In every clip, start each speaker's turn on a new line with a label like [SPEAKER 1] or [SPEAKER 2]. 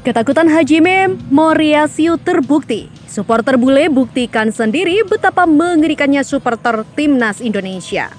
[SPEAKER 1] Ketakutan Hajime Moriyasu terbukti. Supporter bule buktikan sendiri betapa mengerikannya supporter timnas Indonesia.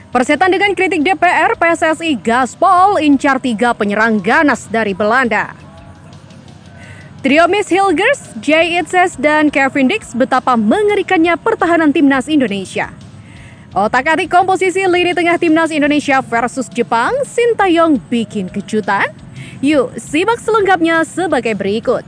[SPEAKER 1] Persetan dengan kritik DPR, PSSI gaspol incar 3 penyerang ganas dari Belanda. Trio Miss Hilgers, Jay Itzes, dan Kevin Dix betapa mengerikannya pertahanan timnas Indonesia. Otak-atik komposisi lini tengah timnas Indonesia versus Jepang, Sintayong bikin kejutan? Yuk, simak selengkapnya sebagai berikut.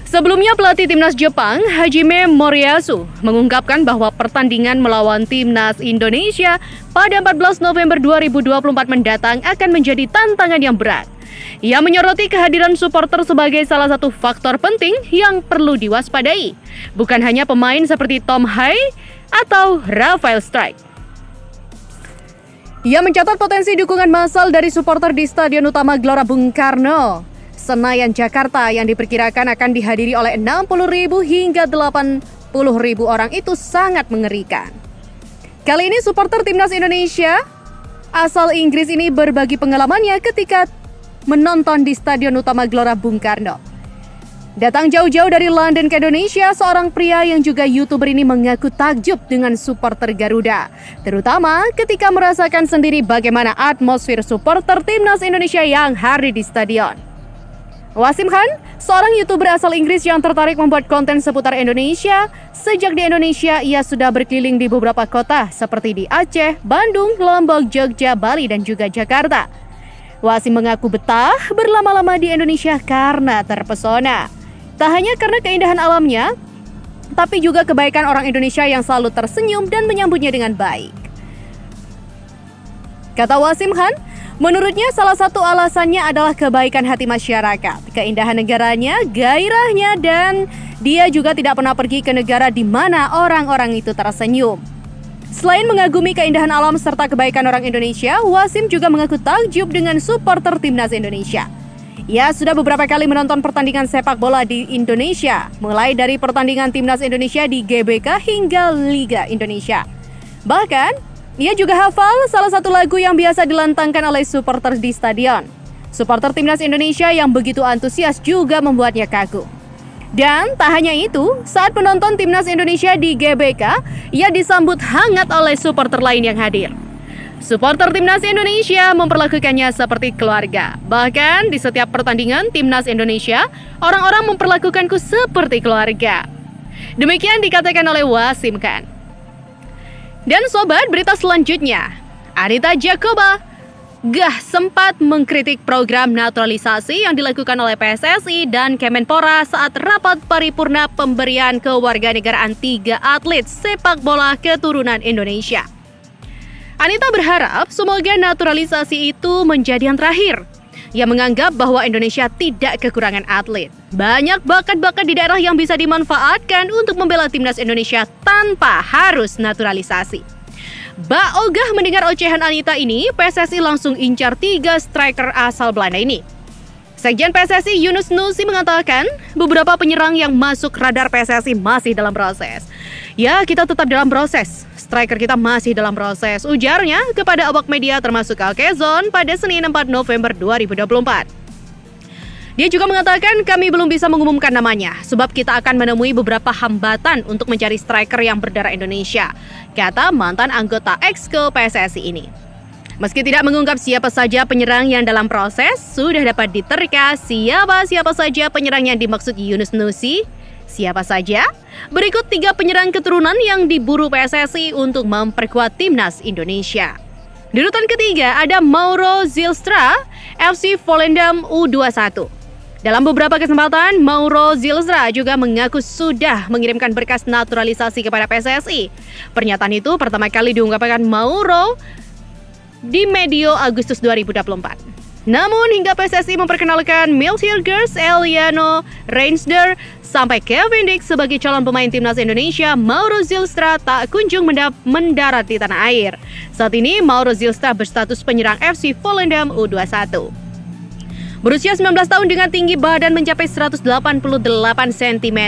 [SPEAKER 1] Sebelumnya, pelatih timnas Jepang, Hajime Moriyasu, mengungkapkan bahwa pertandingan melawan timnas Indonesia pada 14 November 2024 mendatang akan menjadi tantangan yang berat. Ia menyoroti kehadiran supporter sebagai salah satu faktor penting yang perlu diwaspadai, bukan hanya pemain seperti Tom Hai atau Rafael Strike. Ia mencatat potensi dukungan massal dari supporter di Stadion Utama Gelora Bung Karno, Senayan, Jakarta yang diperkirakan akan dihadiri oleh 60.000 hingga 80.000 orang itu sangat mengerikan. Kali ini supporter timnas Indonesia asal Inggris ini berbagi pengalamannya ketika menonton di Stadion Utama Gelora Bung Karno. Datang jauh-jauh dari London ke Indonesia, seorang pria yang juga YouTuber ini mengaku takjub dengan supporter Garuda, terutama ketika merasakan sendiri bagaimana atmosfer supporter timnas Indonesia yang hadir di stadion. Wasim Khan, seorang YouTuber asal Inggris yang tertarik membuat konten seputar Indonesia. Sejak di Indonesia, ia sudah berkeliling di beberapa kota seperti di Aceh, Bandung, Lombok, Jogja, Bali, dan juga Jakarta. Wasim mengaku betah berlama-lama di Indonesia karena terpesona. Tak hanya karena keindahan alamnya, tapi juga kebaikan orang Indonesia yang selalu tersenyum dan menyambutnya dengan baik. Kata Wasim Khan, menurutnya salah satu alasannya adalah kebaikan hati masyarakat, keindahan negaranya, gairahnya, dan dia juga tidak pernah pergi ke negara di mana orang-orang itu tersenyum. Selain mengagumi keindahan alam serta kebaikan orang Indonesia, Wasim juga mengaku takjub dengan supporter timnas Indonesia. Ia sudah beberapa kali menonton pertandingan sepak bola di Indonesia, mulai dari pertandingan timnas Indonesia di GBK hingga Liga Indonesia. Bahkan, ia juga hafal salah satu lagu yang biasa dilantangkan oleh supporter di stadion. Supporter timnas Indonesia yang begitu antusias juga membuatnya kagum. Dan tak hanya itu, saat penonton timnas Indonesia di GBK, ia disambut hangat oleh supporter lain yang hadir. Supporter timnas Indonesia memperlakukannya seperti keluarga. Bahkan di setiap pertandingan timnas Indonesia, orang-orang memperlakukanku seperti keluarga. Demikian dikatakan oleh Wasim Khan. Dan sobat, berita selanjutnya, Anita Jacoba sempat mengkritik program naturalisasi yang dilakukan oleh PSSI dan Kemenpora saat rapat paripurna pemberian kewarganegaraan 3 atlet sepak bola keturunan Indonesia. Anita berharap semoga naturalisasi itu menjadi yang terakhir. Ia menganggap bahwa Indonesia tidak kekurangan atlet. Banyak bakat-bakat di daerah yang bisa dimanfaatkan untuk membela timnas Indonesia tanpa harus naturalisasi. Bak ogah mendengar ocehan Anita ini, PSSI langsung incar 3 striker asal Belanda ini. Sekjen PSSI Yunus Nusi mengatakan beberapa penyerang yang masuk radar PSSI masih dalam proses. Ya, kita tetap dalam proses. Striker kita masih dalam proses, ujarnya kepada awak media termasuk Alkezon pada Senin 4 November 2024. Dia juga mengatakan kami belum bisa mengumumkan namanya, sebab kita akan menemui beberapa hambatan untuk mencari striker yang berdarah Indonesia, kata mantan anggota Exco PSSI ini. Meski tidak mengungkap siapa saja penyerang yang dalam proses, sudah dapat diterka siapa saja penyerang yang dimaksud Yunus Nusi. Siapa saja? Berikut 3 penyerang keturunan yang diburu PSSI untuk memperkuat timnas Indonesia. Di urutan ketiga ada Mauro Zylstra, FC Volendam U21. Dalam beberapa kesempatan, Mauro Zylstra juga mengaku sudah mengirimkan berkas naturalisasi kepada PSSI. Pernyataan itu pertama kali diungkapkan Mauro di medio Agustus 2024. Namun hingga PSSI memperkenalkan Miss Hilgers, Eliano Reinsder, sampai Kevin Dix sebagai calon pemain timnas Indonesia, Mauro Zylstra tak kunjung mendarat di tanah air. Saat ini Mauro Zylstra berstatus penyerang FC Volendam U21. Berusia 19 tahun dengan tinggi badan mencapai 188 cm,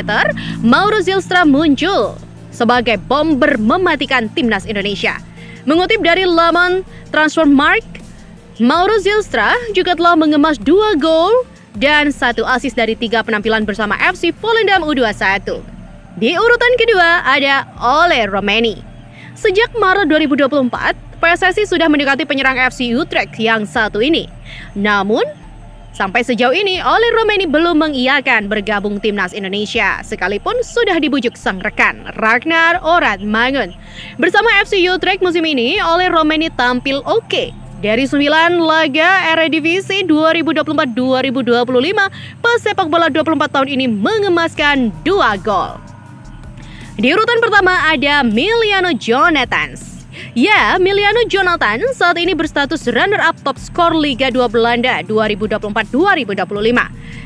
[SPEAKER 1] Mauro Zylstra muncul sebagai bomber mematikan timnas Indonesia. Mengutip dari laman Transfermarkt, Mauro Zylstra juga telah mengemas 2 gol dan 1 assist dari 3 penampilan bersama FC Volendam U21. Di urutan kedua ada Ole Roemeny. Sejak Maret 2024, PSSI sudah mendekati penyerang FC Utrecht yang satu ini. Namun, sampai sejauh ini, Ole Roemeny belum mengiyakan bergabung timnas Indonesia, sekalipun sudah dibujuk sang rekan, Ragnar Oratmangun. Bersama FC Utrecht musim ini, Ole Roemeny tampil oke. Dari 9 laga Eredivisie 2024-2025, pesepak bola 24 tahun ini mengemaskan 2 gol. Di urutan pertama ada Emiliano Jonathans. Ya, Emiliano Jonathans saat ini berstatus runner-up top skor Liga 2 Belanda 2024-2025.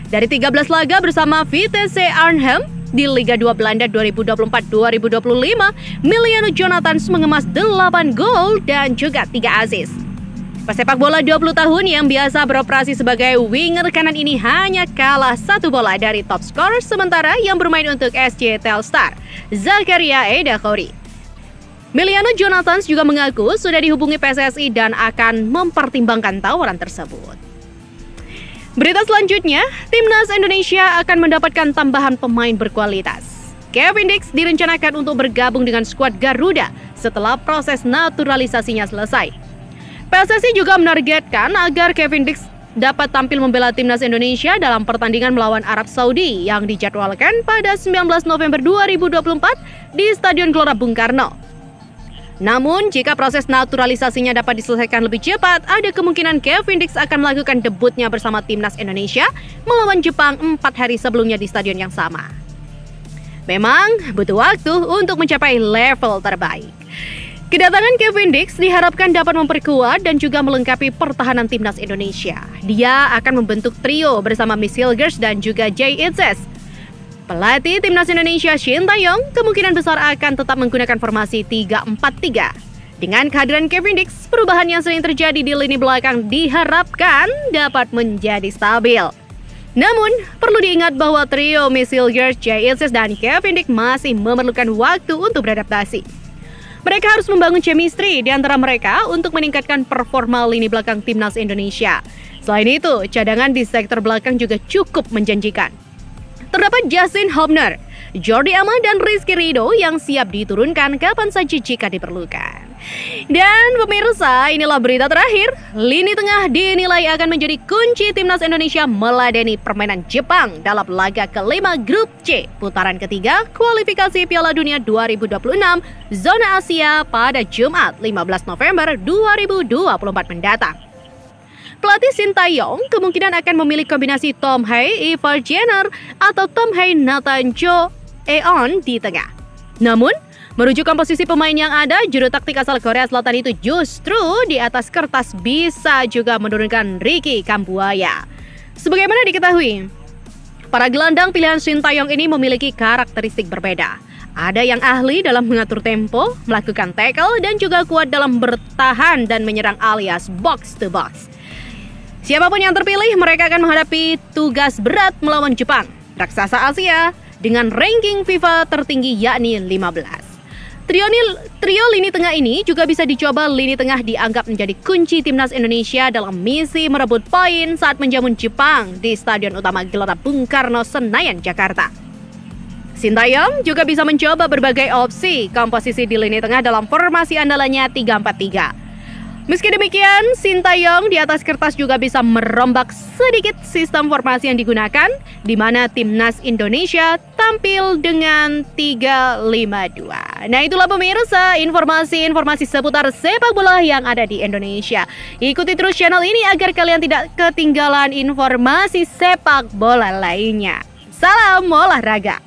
[SPEAKER 1] Dari 13 laga bersama Vitesse Arnhem di Liga 2 Belanda 2024-2025, Emiliano Jonathans mengemas 8 gol dan juga 3 assist. Pesepak bola 20 tahun yang biasa beroperasi sebagai winger kanan ini hanya kalah 1 bola dari top scorer sementara yang bermain untuk SC Telstar, Zakaria Edakhori. Emiliano Jonathans juga mengaku sudah dihubungi PSSI dan akan mempertimbangkan tawaran tersebut. Berita selanjutnya, timnas Indonesia akan mendapatkan tambahan pemain berkualitas. Kevin Dix direncanakan untuk bergabung dengan skuad Garuda setelah proses naturalisasinya selesai. PSSI juga menargetkan agar Kevin Dix dapat tampil membela timnas Indonesia dalam pertandingan melawan Arab Saudi yang dijadwalkan pada 19 November 2024 di Stadion Gelora Bung Karno. Namun, jika proses naturalisasinya dapat diselesaikan lebih cepat, ada kemungkinan Kevin Dix akan melakukan debutnya bersama timnas Indonesia melawan Jepang 4 hari sebelumnya di stadion yang sama. Memang butuh waktu untuk mencapai level terbaik. Kedatangan Kevin Dix diharapkan dapat memperkuat dan juga melengkapi pertahanan timnas Indonesia. Dia akan membentuk trio bersama Miss Hilgers dan juga Jay Itzes. Pelatih timnas Indonesia Shin Tae-yong kemungkinan besar akan tetap menggunakan formasi 3-4-3. Dengan kehadiran Kevin Dix, perubahan yang sering terjadi di lini belakang diharapkan dapat menjadi stabil. Namun, perlu diingat bahwa trio Miss Hilgers, Jay Itzes, dan Kevin Dix masih memerlukan waktu untuk beradaptasi. Mereka harus membangun chemistry di antara mereka untuk meningkatkan performa lini belakang timnas Indonesia. Selain itu, cadangan di sektor belakang juga cukup menjanjikan. Terdapat Justin Hubner, Jordi Amat, dan Rizky Ridho yang siap diturunkan kapan saja jika diperlukan. Dan pemirsa, inilah berita terakhir. Lini tengah dinilai akan menjadi kunci timnas Indonesia meladeni permainan Jepang dalam laga kelima Grup C putaran ketiga kualifikasi Piala Dunia 2026 zona Asia pada Jumat 15 November 2024 mendatang. Pelatih Shin Tae-yong kemungkinan akan memilih kombinasi Tom Hae, Ivar Jenner, atau Tom Hae, Nathan Jo Eon di tengah. Namun, merujuk komposisi pemain yang ada, juru taktik asal Korea Selatan itu justru di atas kertas bisa juga menurunkan Ricky Kambuaya. Sebagaimana diketahui, para gelandang pilihan Shin Tae-yong ini memiliki karakteristik berbeda. Ada yang ahli dalam mengatur tempo, melakukan tackle, dan juga kuat dalam bertahan dan menyerang alias box to box. Siapapun yang terpilih, mereka akan menghadapi tugas berat melawan Jepang, raksasa Asia, dengan ranking FIFA tertinggi yakni 15. Trio lini tengah ini juga bisa dicoba. Lini tengah dianggap menjadi kunci timnas Indonesia dalam misi merebut poin saat menjamu Jepang di Stadion Utama Gelora Bung Karno, Senayan, Jakarta. Shin Tae-yong juga bisa mencoba berbagai opsi komposisi di lini tengah dalam formasi andalannya 3-4-3. Meski demikian, Shin Tae-yong di atas kertas juga bisa merombak sedikit sistem formasi yang digunakan, di mana timnas Indonesia tampil dengan 3-5-2. Nah, itulah pemirsa informasi-informasi seputar sepak bola yang ada di Indonesia. Ikuti terus channel ini agar kalian tidak ketinggalan informasi sepak bola lainnya. Salam olahraga!